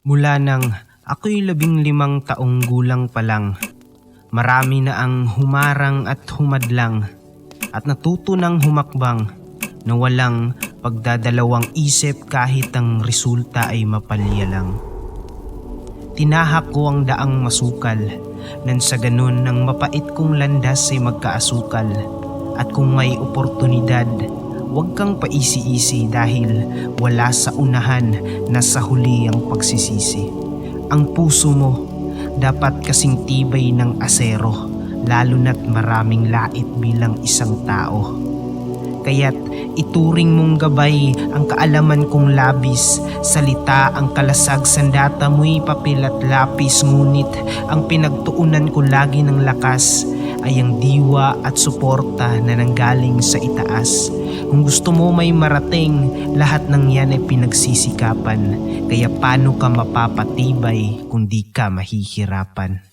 Mula nang ako'y 15 taong gulang pa lang, marami na ang humarang at humadlang at natuto ng humakbang na walang pagdadalawang isip kahit ang resulta ay mapalya lang. Tinahak ko ang daang masukal nang sa ganun ang mapait kong landas ay magkaasukal. At kung may oportunidad, huwag kang paisi-isi dahil wala sa unahan na sa huli ang pagsisisi. Ang puso mo dapat kasing tibay ng asero, lalo na't maraming lait bilang isang tao. Kaya't ituring mong gabay ang kaalaman kong labis, salita ang kalasag, sandata mo'y papel at lapis. Ngunit ang pinagtuunan ko lagi ng lakas ay ang diwa at suporta na nanggaling sa itaas. Kung gusto mo may marating, lahat ng yan ay pinagsisikapan. Kaya paano ka mapapatibay kung di ka mahihirapan?